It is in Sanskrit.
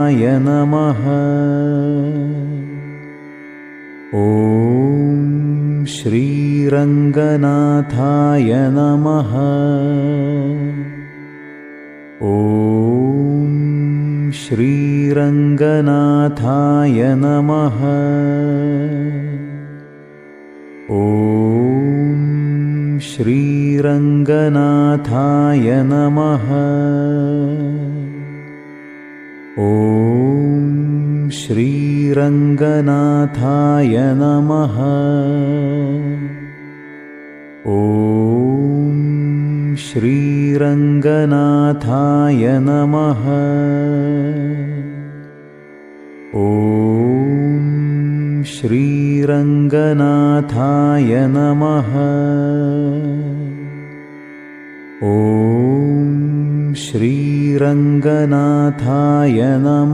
नमः। ॐ श्रीरङ्गनाथाय नमः। ॐ श्रीरङ्गनाथाय नमः। ॐ श्रीरङ्गनाथाय नमः। ॐ श्रीरङ्गनाथाय नमः। ॐ श्रीरङ्गनाथाय नमः। ॐ श्रीरङ्गनाथाय नमः। ॐ श्रीरङ्गनाथाय नमः।